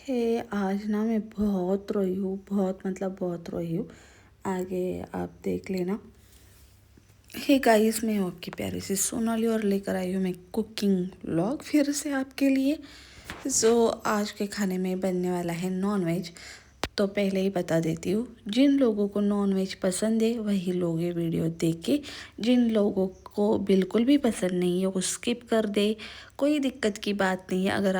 आज ना मैं बहुत रोई हूँ, बहुत मतलब बहुत रोई हूँ। आगे आप देख लेना। गाइस, मैं हूँ आपकी प्यारी सी सोनाली और लेकर आई हूँ मैं कुकिंग व्लॉग फिर से आपके लिए। आज के खाने में बनने वाला है नॉन वेज। तो पहले ही बता देती हूँ, जिन लोगों को नॉन वेज पसंद है वही लोग ये वीडियो देख के, जिन लोगों को बिल्कुल भी पसंद नहीं है वो स्किप कर दे। कोई दिक्कत की बात नहीं है। अगर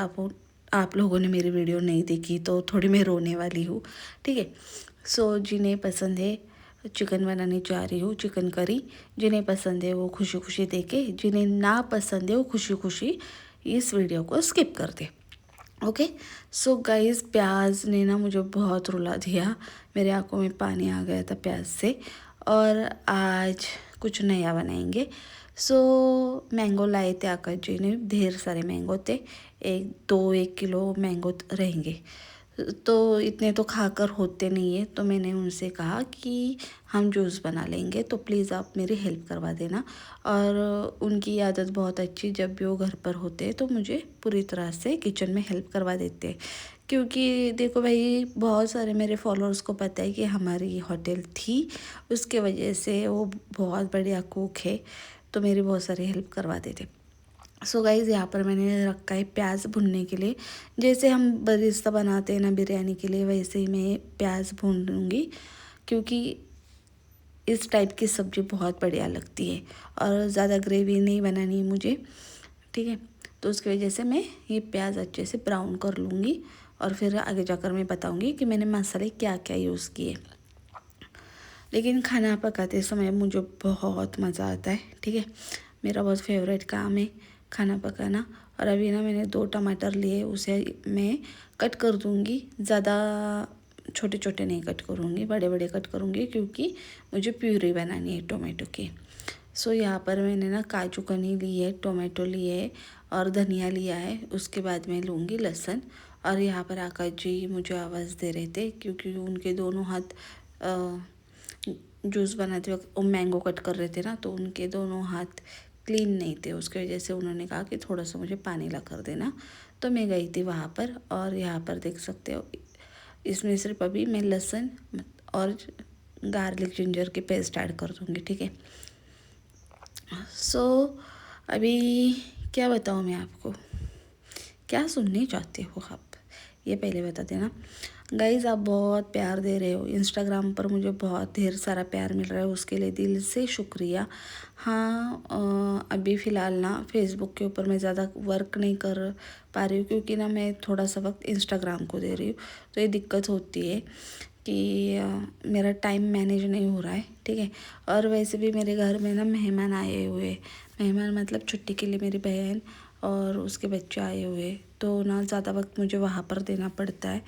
आप लोगों ने मेरी वीडियो नहीं देखी तो थोड़ी मैं रोने वाली हूँ, ठीक है। जिन्हें पसंद है, चिकन बनाने जा रही हूँ, चिकन करी। जिन्हें पसंद है वो खुशी खुशी देखे, जिन्हें ना पसंद है वो खुशी खुशी इस वीडियो को स्किप कर दे। ओके। गाइस, प्याज ने ना मुझे बहुत रुला दिया। मेरे आंखों में पानी आ गया था प्याज से। और आज कुछ नया बनाएंगे। मैंगो लाए थे आकाश जी ने, ढेर सारे मैंगो थे। 1 किलो मैंगो रहेंगे। तो इतने तो खाकर होते नहीं है, तो मैंने उनसे कहा कि हम जूस बना लेंगे, तो प्लीज़ आप मेरी हेल्प करवा देना। और उनकी आदत बहुत अच्छी, जब भी वो घर पर होते हैं तो मुझे पूरी तरह से किचन में हेल्प करवा देते हैं। क्योंकि देखो भाई, बहुत सारे मेरे फॉलोअर्स को पता है कि हमारी होटल थी, उसके वजह से वो बहुत बढ़िया कुक है, तो मेरी बहुत सारी हेल्प करवा देते। गाइज़, यहाँ पर मैंने रखा है प्याज भुनने के लिए। जैसे हम बरिस्ता बनाते हैं ना बिरयानी के लिए, वैसे ही मैं प्याज भून लूँगी, क्योंकि इस टाइप की सब्ज़ी बहुत बढ़िया लगती है और ज़्यादा ग्रेवी नहीं बनानी है मुझे, ठीक है। तो उसकी वजह से मैं ये प्याज अच्छे से ब्राउन कर लूँगी और फिर आगे जाकर मैं बताऊँगी कि मैंने मसाले क्या क्या यूज़ किए। लेकिन खाना पकाते समय मुझे बहुत मज़ा आता है, ठीक है। मेरा बहुत फेवरेट काम है खाना पकाना। और अभी ना मैंने 2 टमाटर लिए, उसे मैं कट कर दूँगी। ज़्यादा छोटे छोटे नहीं कट करूँगी, बड़े बड़े कट करूँगी, क्योंकि मुझे प्यूरी बनानी है टोमेटो की। यहाँ पर मैंने ना काजू कनी ली है, टोमेटो लिए है और धनिया लिया है। उसके बाद मैं लूँगी लहसुन। और यहाँ पर आकाश जी मुझे आवाज़ दे रहे थे, क्योंकि उनके दोनों हाथ जूस बनाते वक्त वो मैंगो कट कर रहे थे ना, तो उनके दोनों हाथ क्लीन नहीं थे। उसकी वजह से उन्होंने कहा कि थोड़ा सा मुझे पानी ला कर देना। तो मैं गई थी वहाँ पर, और यहाँ पर देख सकते हो, इसमें सिर्फ अभी मैं लहसुन और गार्लिक जिंजर की पेस्ट ऐड कर दूँगी, ठीक है। अभी क्या बताऊँ मैं आपको, क्या सुनने चाहते हो आप, ये पहले बता देना। गाइज़, आप बहुत प्यार दे रहे हो, इंस्टाग्राम पर मुझे बहुत ढेर सारा प्यार मिल रहा है, उसके लिए दिल से शुक्रिया। हाँ, अभी फ़िलहाल ना फेसबुक के ऊपर मैं ज़्यादा वर्क नहीं कर पा रही हूँ, क्योंकि ना मैं थोड़ा सा वक्त इंस्टाग्राम को दे रही हूँ। तो ये दिक्कत होती है कि मेरा टाइम मैनेज नहीं हो रहा है, ठीक है। और वैसे भी मेरे घर में ना मेहमान आए हुए, मेहमान मतलब छुट्टी के लिए मेरी बहन और उसके बच्चे आए हुए, तो ना ज़्यादा वक्त मुझे वहाँ पर देना पड़ता है।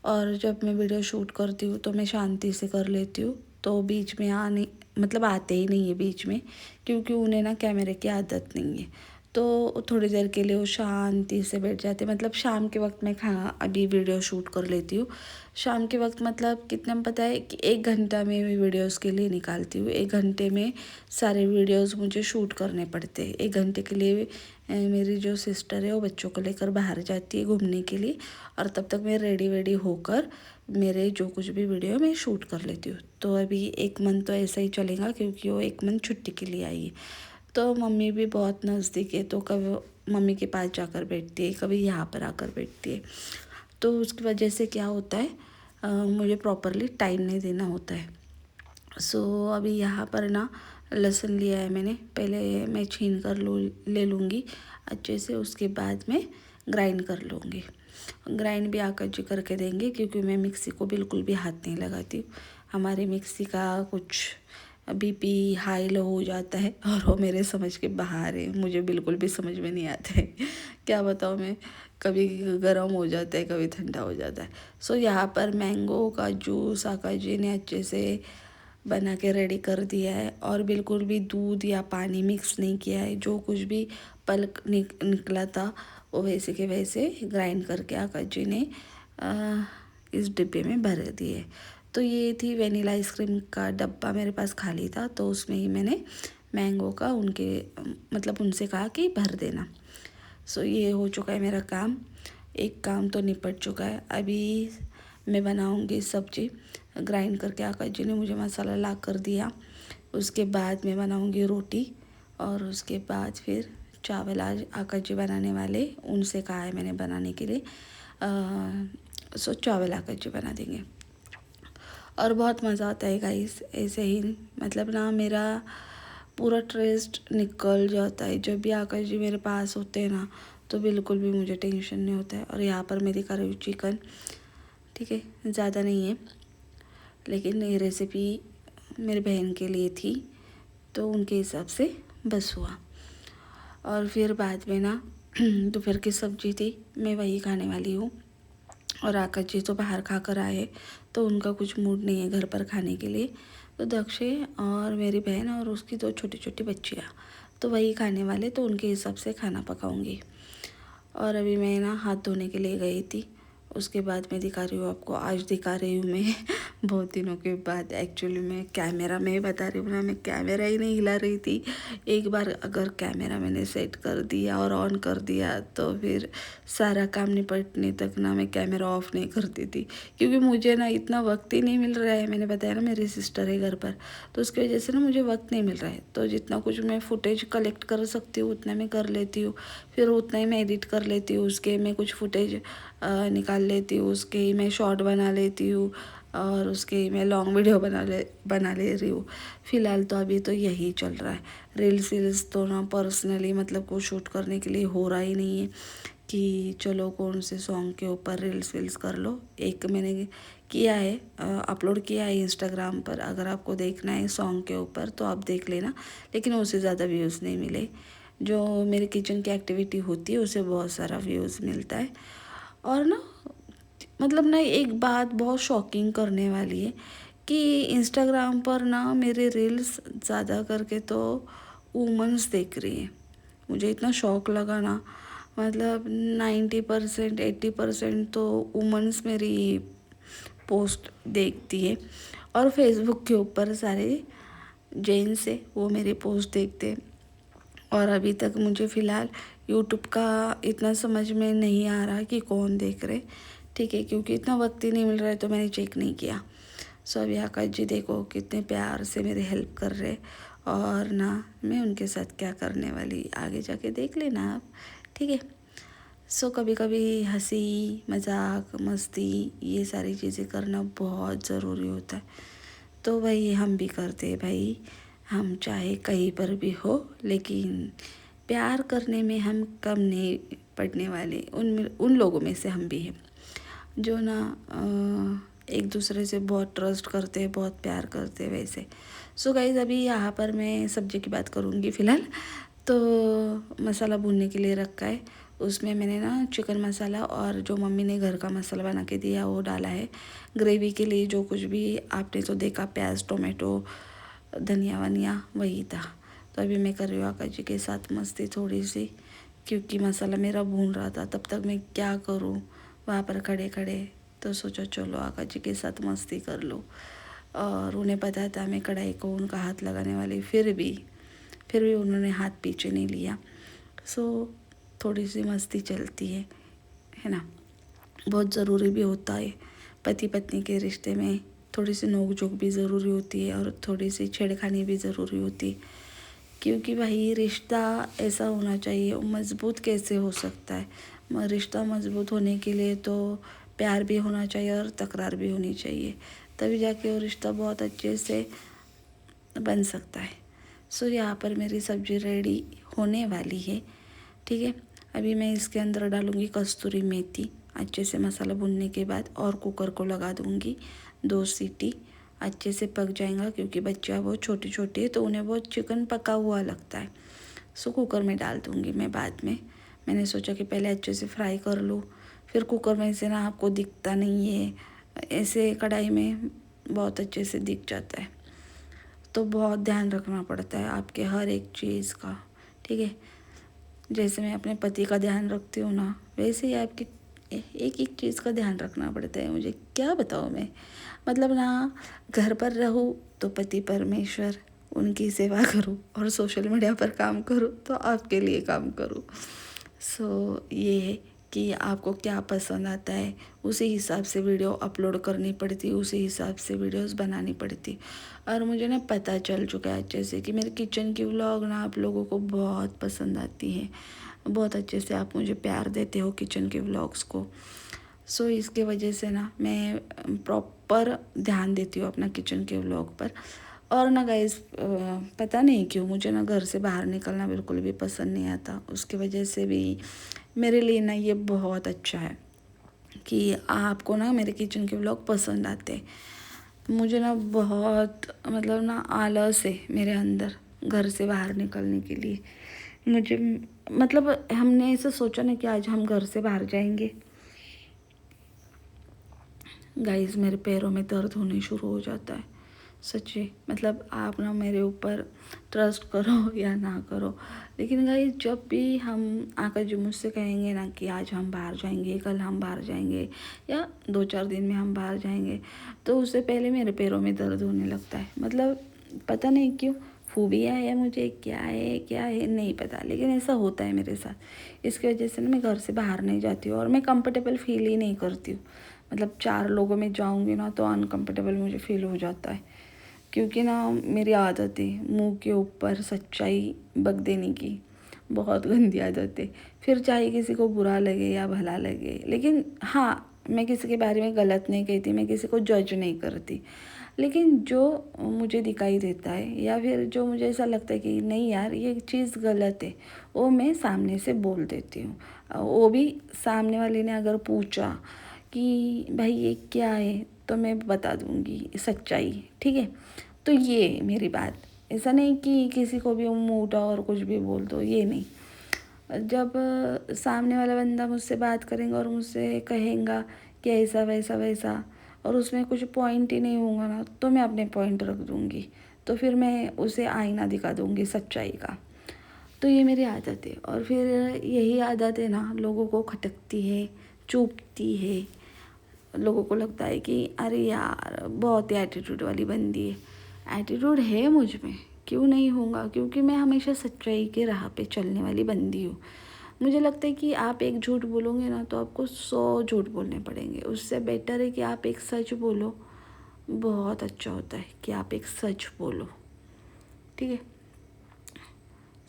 और जब मैं वीडियो शूट करती हूँ तो मैं शांति से कर लेती हूँ, तो बीच में आते ही नहीं है बीच में, क्योंकि उन्हें ना कैमरे की आदत नहीं है। तो थोड़ी देर के लिए वो शांति से बैठ जाते, मतलब शाम के वक्त मैं अभी वीडियो शूट कर लेती हूँ। शाम के वक्त मतलब कितना पता है कि 1 घंटा में वीडियोज़ के लिए निकालती हूँ। 1 घंटे में सारे वीडियोज़ मुझे शूट करने पड़ते हैं। 1 घंटे के लिए मेरी जो सिस्टर है वो बच्चों को लेकर बाहर जाती है घूमने के लिए, और तब तक मैं रेडी वेडी होकर मेरे जो कुछ भी वीडियो मैं शूट कर लेती हूँ। तो अभी 1 मंथ तो ऐसा ही चलेगा, क्योंकि वो 1 मंथ छुट्टी के लिए आई है। तो मम्मी भी बहुत नज़दीक है, तो कभी मम्मी के पास जाकर बैठती है, कभी यहाँ पर आकर बैठती है। तो उसकी वजह से क्या होता है, मुझे प्रॉपरली टाइम नहीं देना होता है। अभी यहाँ पर ना लहसुन लिया है मैंने, पहले मैं छीन कर ले लूँगी अच्छे से, उसके बाद में ग्राइंड कर लूँगी। ग्राइंड भी आकर जी करके देंगे, क्योंकि मैं मिक्सी को बिल्कुल भी हाथ नहीं लगाती हूँ। हमारी मिक्सी का कुछ बीपी हाई लो हो जाता है, और वो मेरे समझ के बाहर है, मुझे बिल्कुल भी समझ में नहीं आता है। क्या बताऊँ मैं, कभी गर्म हो जाता है, कभी ठंडा हो जाता है। यहाँ पर मैंगो का जूस आकाश जी ने अच्छे से बना के रेडी कर दिया है, और बिल्कुल भी दूध या पानी मिक्स नहीं किया है। जो कुछ भी पल्प निकला था वो वैसे के वैसे ग्राइंड करके आकाश जी ने इस डिब्बे में भर दिए। तो ये थी वेनिला आइसक्रीम का डब्बा, मेरे पास खाली था, तो उसमें ही मैंने मैंगो का उनसे कहा कि भर देना। ये हो चुका है मेरा काम। एक काम तो निपट चुका है। अभी मैं बनाऊंगी सब्जी। ग्राइंड करके आकाश जी ने मुझे मसाला ला कर दिया। उसके बाद मैं बनाऊंगी रोटी और उसके बाद फिर चावल। आज आकाश जी बनाने वाले, उनसे कहा है मैंने बनाने के लिए। सो चावल आकाश जी बना देंगे और बहुत मज़ा आता है गाइस। ऐसे ही मतलब ना मेरा पूरा ट्रेस्ट निकल जाता है जब भी आकाश जी मेरे पास होते हैं ना, तो बिल्कुल भी मुझे टेंशन नहीं होता है। और यहाँ पर मैं दिखा रही हूँ चिकन, ठीक है, ज़्यादा नहीं है, लेकिन ये रेसिपी मेरी बहन के लिए थी तो उनके हिसाब से बस हुआ। और फिर बाद में ना दोपहर की सब्जी थी, मैं वही खाने वाली हूँ। और आकाश जी तो बाहर खा कर आए, तो उनका कुछ मूड नहीं है घर पर खाने के लिए। तो दक्षे और मेरी बहन और उसकी दो छोटी छोटी बच्चियाँ तो वही खाने वाले, तो उनके हिसाब से खाना पकाऊंगी। और अभी मैं ना हाथ धोने के लिए गई थी। उसके बाद मैं दिखा रही हूँ आपको, आज दिखा रही हूँ मैं बहुत दिनों के बाद। एक्चुअली मैं कैमरा में बता रही हूँ ना, मैं कैमरा ही नहीं हिला रही थी। एक बार अगर कैमरा मैंने सेट कर दिया और ऑन कर दिया तो फिर सारा काम निपटने तक ना मैं कैमरा ऑफ नहीं करती थी, क्योंकि मुझे ना इतना वक्त ही नहीं मिल रहा है। मैंने बताया ना मेरी सिस्टर है घर पर, तो उसकी वजह से ना मुझे वक्त नहीं मिल रहा है। तो जितना कुछ मैं फुटेज कलेक्ट कर सकती हूँ उतना मैं कर लेती हूँ, फिर उतना ही मैं एडिट कर लेती हूँ। उसके मैं कुछ फुटेज निकाल लेती हूँ, उसके ही मैं शॉर्ट बना लेती हूँ और उसके ही मैं लॉन्ग वीडियो बना ले रही हूँ। फ़िलहाल तो अभी तो यही चल रहा है। रील्स तो ना पर्सनली मतलब को शूट करने के लिए हो रहा ही नहीं है कि चलो कौन से सॉन्ग के ऊपर रील्स कर लो। एक मैंने किया है, अपलोड किया है इंस्टाग्राम पर, अगर आपको देखना है सॉन्ग के ऊपर तो आप देख लेना, लेकिन उससे ज़्यादा व्यूज़ नहीं मिले। जो मेरी किचन की एक्टिविटी होती है उसे बहुत सारा व्यूज़ मिलता है। और ना मतलब ना एक बात बहुत शॉकिंग करने वाली है कि इंस्टाग्राम पर ना मेरे रील्स ज़्यादा करके तो वुमेंस देख रही है। मुझे इतना शौक लगा ना, मतलब 90% 80% तो वुमेंस मेरी पोस्ट देखती है। और फेसबुक के ऊपर सारे जेंट्स है वो मेरे पोस्ट देखते हैं। और अभी तक मुझे फ़िलहाल यूट्यूब का इतना समझ में नहीं आ रहा कि कौन देख रहे, ठीक है, क्योंकि इतना वक्त ही नहीं मिल रहा है तो मैंने चेक नहीं किया। सो अभी आकाश जी देखो कितने प्यार से मेरे हेल्प कर रहे, और ना मैं उनके साथ क्या करने वाली आगे जाके देख लेना आप, ठीक है। सो कभी कभी हंसी मजाक मस्ती ये सारी चीज़ें करना बहुत ज़रूरी होता है, तो वही हम भी करते हैं भाई। हम चाहे कहीं पर भी हो, लेकिन प्यार करने में हम कम नहीं पड़ने वाले। उन लोगों में से हम भी हैं जो ना एक दूसरे से बहुत ट्रस्ट करते हैं, बहुत प्यार करते हैं वैसे। सो गाइज़ अभी यहाँ पर मैं सब्ज़ी की बात करूँगी फ़िलहाल। तो मसाला भूनने के लिए रखा है, उसमें मैंने ना चिकन मसाला और जो मम्मी ने घर का मसाला बना के दिया वो डाला है। ग्रेवी के लिए जो कुछ भी आपने तो देखा, प्याज टोमेटो धनिया वनिया वही था। तो अभी मैं कर रही हूँ आकाश जी के साथ मस्ती थोड़ी सी, क्योंकि मसाला मेरा भून रहा था। तब तक मैं क्या करूँ वहाँ पर खड़े खड़े, तो सोचा चलो आकाश जी के साथ मस्ती कर लो। और उन्हें पता था मैं कढ़ाई को उनका हाथ लगाने वाली, फिर भी उन्होंने हाथ पीछे नहीं लिया। सो थोड़ी सी मस्ती चलती है ना, बहुत ज़रूरी भी होता है। पति पत्नी के रिश्ते में थोड़ी सी नोक झोंक भी ज़रूरी होती है और थोड़ी सी छेड़खानी भी ज़रूरी होती है, क्योंकि भाई रिश्ता ऐसा होना चाहिए। मज़बूत कैसे हो सकता है? रिश्ता मज़बूत होने के लिए तो प्यार भी होना चाहिए और तकरार भी होनी चाहिए, तभी जाके वो रिश्ता बहुत अच्छे से बन सकता है। सो यहाँ पर मेरी सब्ज़ी रेडी होने वाली है, ठीक है। अभी मैं इसके अंदर डालूँगी कस्तूरी मेथी अच्छे से मसाला भूनने के बाद, और कुकर को लगा दूँगी 2 सीटी। अच्छे से पक जाएगा, क्योंकि बच्चा बहुत छोटी छोटी है तो उन्हें बहुत चिकन पका हुआ लगता है। सो कुकर में डाल दूँगी मैं बाद में। मैंने सोचा कि पहले अच्छे से फ्राई कर लूँ, फिर कुकर में से ना आपको दिखता नहीं है, ऐसे कढ़ाई में बहुत अच्छे से दिख जाता है। तो बहुत ध्यान रखना पड़ता है आपके हर एक चीज़ का, ठीक है। जैसे मैं अपने पति का ध्यान रखती हूँ ना, वैसे ही आपकी एक एक चीज़ का ध्यान रखना पड़ता है। मुझे क्या बताऊँ मैं, मतलब ना घर पर रहूँ तो पति परमेश्वर, उनकी सेवा करूँ, और सोशल मीडिया पर काम करूँ तो आपके लिए काम करूँ। सो ये है कि आपको क्या पसंद आता है, उसी हिसाब से वीडियो अपलोड करनी पड़ती, उसी हिसाब से वीडियोस बनानी पड़ती। और मुझे ना पता चल चुका है अच्छे से कि मेरे किचन की व्लॉग ना आप लोगों को बहुत पसंद आती है, बहुत अच्छे से आप मुझे प्यार देते हो किचन के व्लॉग्स को। सो इसके वजह से ना मैं प्रॉपर ध्यान देती हूँ अपना किचन के व्लॉग पर। और ना गाइस, पता नहीं क्यों मुझे ना घर से बाहर निकलना बिल्कुल भी पसंद नहीं आता। उसकी वजह से भी मेरे लिए ना ये बहुत अच्छा है कि आपको ना मेरे किचन के व्लॉग पसंद आते। मुझे ना बहुत मतलब ना आलस है मेरे अंदर घर से बाहर निकलने के लिए। मुझे मतलब हमने ऐसा सोचा ना कि आज हम घर से बाहर जाएंगे, गाइस मेरे पैरों में दर्द होने शुरू हो जाता है सच्ची। मतलब आप ना मेरे ऊपर ट्रस्ट करो या ना करो, लेकिन गाइस जब भी हम आकर जी मुझसे कहेंगे ना कि आज हम बाहर जाएंगे, कल हम बाहर जाएंगे, या 2-4 दिन में हम बाहर जाएंगे, तो उससे पहले मेरे पैरों में दर्द होने लगता है। मतलब पता नहीं क्यों, फोबिया है मुझे, क्या है नहीं पता, लेकिन ऐसा होता है मेरे साथ। इसकी वजह से ना मैं घर से बाहर नहीं जाती हूँ और मैं कंफर्टेबल फील ही नहीं करती हूँ। मतलब 4 लोगों में जाऊँगी ना तो अनकंफर्टेबल मुझे फील हो जाता है, क्योंकि ना मेरी आदत है मुंह के ऊपर सच्चाई बक देने की, बहुत गंदी आदत है। फिर चाहे किसी को बुरा लगे या भला लगे, लेकिन हाँ, मैं किसी के बारे में गलत नहीं कहती, मैं किसी को जज नहीं करती, लेकिन जो मुझे दिखाई देता है या फिर जो मुझे ऐसा लगता है कि नहीं यार ये चीज़ गलत है, वो मैं सामने से बोल देती हूँ। वो भी सामने वाले ने अगर पूछा कि भाई ये क्या है, तो मैं बता दूँगी सच्चाई, ठीक है। तो ये मेरी बात, ऐसा नहीं कि किसी को भी मुँह उठा और कुछ भी बोल दो, ये नहीं। जब सामने वाला बंदा मुझसे बात करेंगे और मुझसे कहेगा कि ऐसा वैसा वैसा, और उसमें कुछ पॉइंट ही नहीं होगा ना, तो मैं अपने पॉइंट रख दूँगी, तो फिर मैं उसे आईना दिखा दूँगी सच्चाई का। तो ये मेरी आदत है, और फिर यही आदत है ना लोगों को खटकती है, चुभती है। लोगों को लगता है कि अरे यार बहुत ही एटीट्यूड वाली बंदी है। एटीट्यूड है मुझ में, क्यों नहीं होगा, क्योंकि मैं हमेशा सच्चाई के राह पे चलने वाली बंदी हूँ। मुझे लगता है कि आप एक झूठ बोलोगे ना तो आपको 100 झूठ बोलने पड़ेंगे, उससे बेटर है कि आप एक सच बोलो। बहुत अच्छा होता है कि आप एक सच बोलो, ठीक है।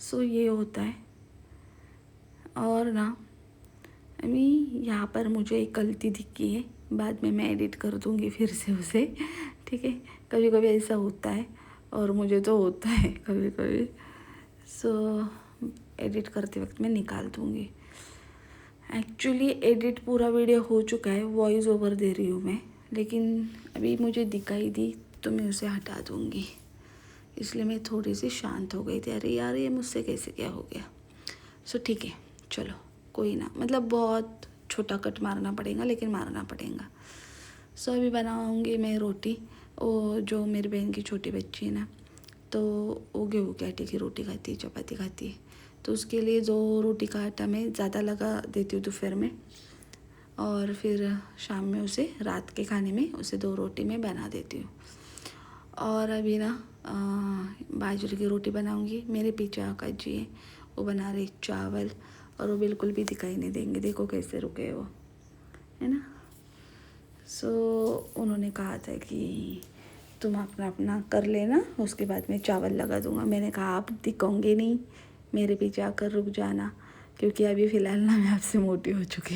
सो ये होता है। और ना अभी यहाँ पर मुझे एक गलती दिखी है, बाद में मैं एडिट कर दूँगी फिर से उसे, ठीक है। कभी कभी ऐसा होता है, और मुझे तो होता है कभी कभी। सो एडिट करते वक्त मैं निकाल दूँगी। एक्चुअली एडिट पूरा वीडियो हो चुका है, वॉइस ओवर दे रही हूँ मैं, लेकिन अभी मुझे दिखाई दी तो मैं उसे हटा दूँगी। इसलिए मैं थोड़ी सी शांत हो गई थी, अरे यार ये मुझसे कैसे क्या हो गया। सो ठीक है, चलो कोई ना, मतलब बहुत छोटा कट मारना पड़ेगा, लेकिन मारना पड़ेगा। सो अभी बनाऊँगी मैं रोटी। वो जो मेरी बहन की छोटी बच्ची है ना, तो वो गेहूँ के आटे की रोटी खाती है, चपाती खाती है, तो उसके लिए 2 रोटी का आटा मैं ज़्यादा लगा देती हूँ दोपहर में, और फिर शाम में उसे रात के खाने में उसे 2 रोटी मैं बना देती हूँ। और अभी ना बाजरे की रोटी बनाऊँगी। मेरे पीछे आका जी है, वो बना रहे चावल, और वो बिल्कुल भी दिखाई नहीं देंगे, देखो कैसे रुके वो, है ना। सो उन्होंने कहा था कि तुम अपना अपना कर लेना, उसके बाद मैं चावल लगा दूँगा। मैंने कहा आप दिखाओगे नहीं, मेरे पीछे आकर रुक जाना, क्योंकि अभी फ़िलहाल ना मैं आपसे मोटी हो चुकी हूँ।